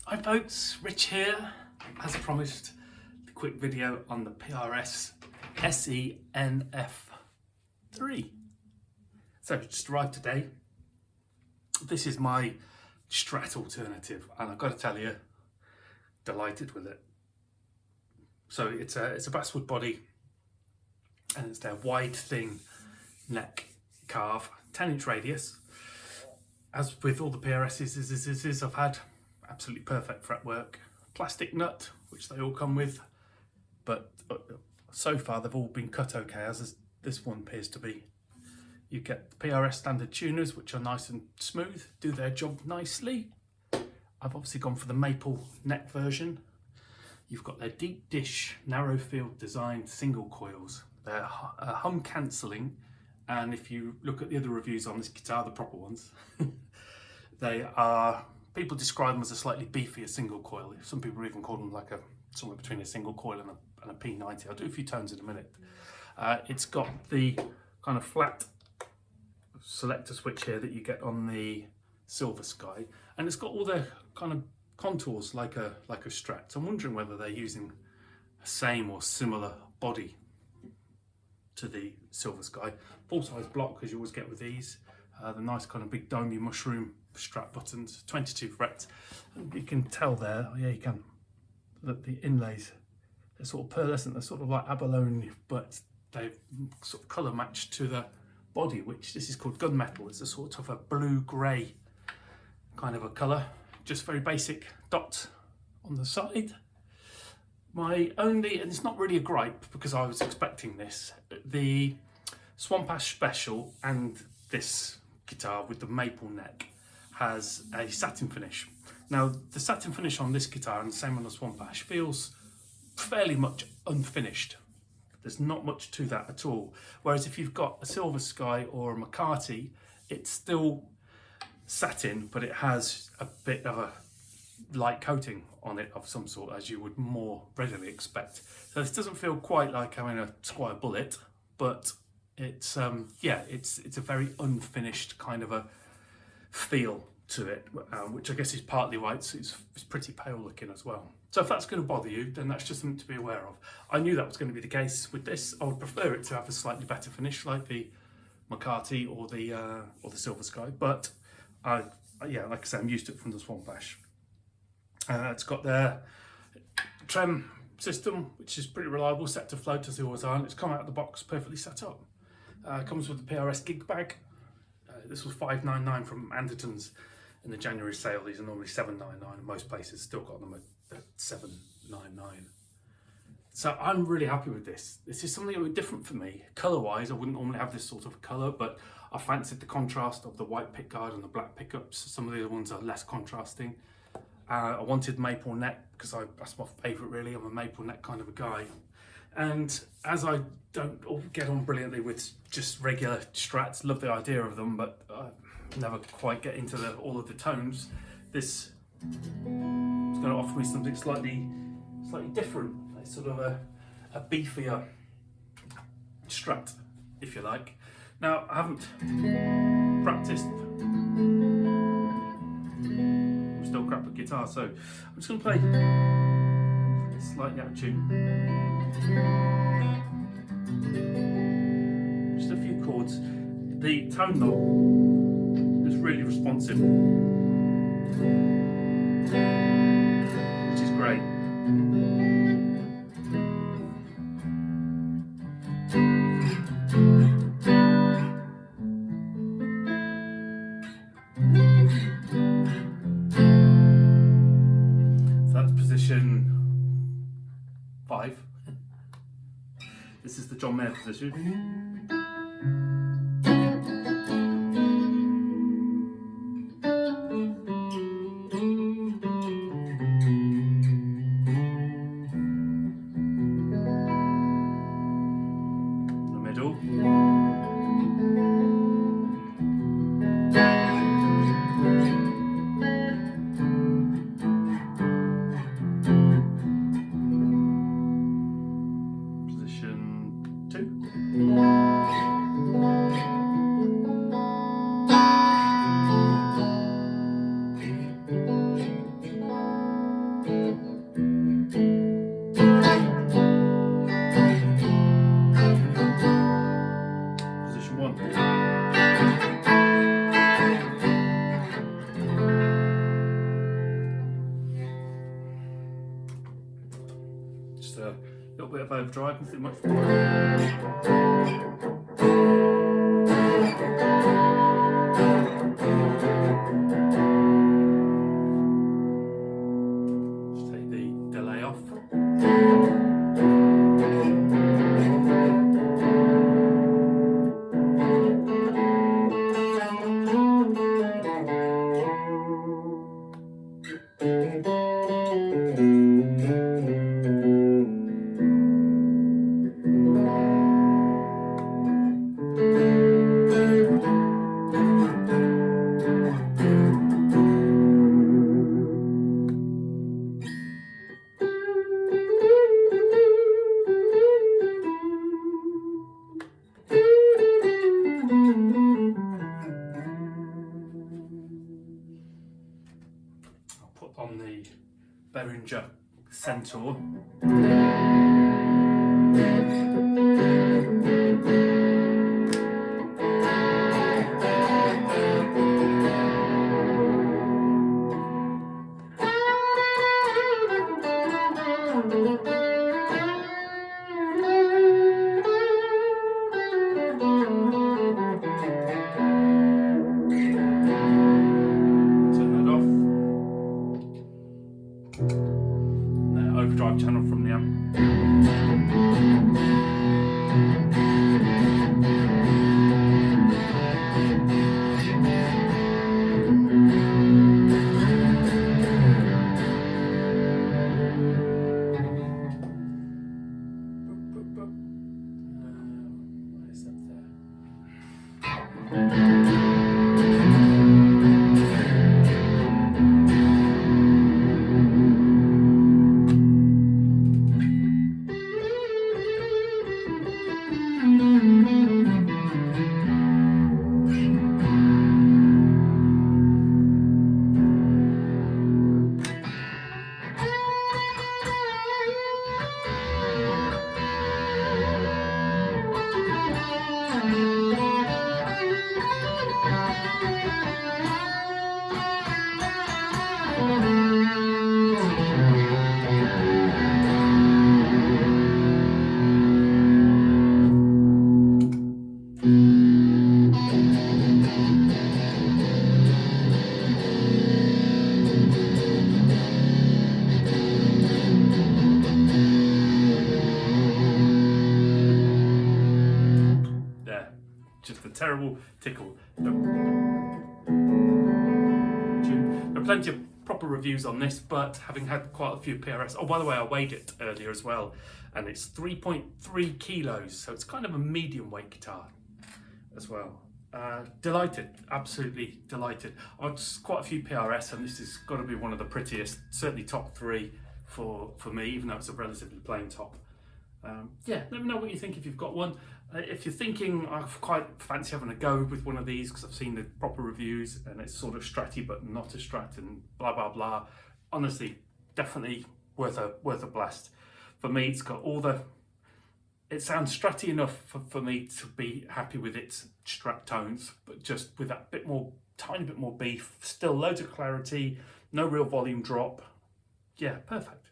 Hi folks, Rich here. As promised, the quick video on the PRS SE NF3. So just arrived today. This is my Strat alternative, and I've got to tell you, delighted with it. So it's a basswood body, and it's their wide, thin neck carve, 10-inch radius. As with all the PRSs, I've had absolutely perfect fretwork, plastic nut, which they all come with, but so far they've all been cut okay, as this one appears to be. You get the PRS standard tuners, which are nice and smooth, do their job nicely. I've obviously gone for the maple neck version. You've got their deep dish, narrow field designed single coils. They're hum cancelling, and if you look at the other reviews on this guitar, the proper ones, they are, people describe them as a slightly beefier single coil. Some people even call them like somewhere between a single coil and a P90. I'll do a few tones in a minute. It's got the kind of flat selector switch here that you get on the Silver Sky, and it's got all the kind of contours like a Strat. So I'm wondering whether they're using a same or similar body to the Silver Sky. Full size block, as you always get with these. The nice kind of big domey mushroom Strat buttons, 22 frets. And you can tell there, yeah, you can, that the inlays, they're sort of pearlescent, they're sort of like abalone, but they've sort of colour matched to the body, which this is called gunmetal. It's a sort of a blue-grey kind of a colour, just very basic dots on the side. My only, and it's not really a gripe because I was expecting this, the Swamp Ash Special and this guitar with the maple neck has a satin finish. Now the satin finish on this guitar and the same on the Swamp Ash feels fairly much unfinished. There's not much to that at all. Whereas if you've got a Silver Sky or a McCarty, it's still satin, but it has a bit of a light coating on it of some sort, as you would more readily expect. So this doesn't feel quite like having a Squire Bullet, but it's yeah, it's a very unfinished kind of a feel to it, which I guess is partly why it's pretty pale looking as well. So if that's going to bother you, then that's just something to be aware of. I knew that was going to be the case with this. I would prefer it to have a slightly better finish, like the McCarty or the Silver Sky, but yeah, like I said, I'm used to it from the Swamp Ash. It's got their trem system, which is pretty reliable, set to float as they always are, and it's come out of the box perfectly set up. It comes with the PRS gig bag. This was $5.99 from Anderton's in the January sale. These are normally $7.99, and most places still got them at $7.99. So I'm really happy with this. This is something a bit different for me. Colour-wise, I wouldn't normally have this sort of colour, but I fancied the contrast of the white pickguard and the black pickups. Some of the other ones are less contrasting. I wanted maple neck because that's my favourite really. I'm a maple neck kind of a guy. And as I don't get on brilliantly with just regular Strats, love the idea of them, but I never quite get into all of the tones, this is going to offer me something slightly different. It's sort of a beefier Strat, if you like. Now, I haven't practiced, I'm still crap at guitar, so I'm just going to play slightly out of tune. Just a few chords. The tone knob is really responsive, which is great. So that's position 5. This is the John Mayer position. The middle. Position 2. just a little bit of overdrive, nothing much. Just take the delay off. Put on the Behringer Centaur. Overdrive channel from the amp. What is that there? Just a terrible tickle. There are plenty of proper reviews on this, but having had quite a few PRS, oh by the way, I weighed it earlier as well, and it's 3.3 kilos, so it's kind of a medium weight guitar as well. Delighted, absolutely delighted. I've just quite a few PRS, and this has got to be one of the prettiest, certainly top 3 for me, even though it's a relatively plain top. Yeah, let me know what you think if you've got one. If you're thinking, I quite fancy having a go with one of these because I've seen the proper reviews and it's sort of stratty but not a Strat and blah blah blah. Honestly, definitely worth a blast. For me, it's got all the, it sounds stratty enough for me to be happy with its Strat tones, but just with that bit more, tiny bit more beef, still loads of clarity, no real volume drop. Yeah, perfect.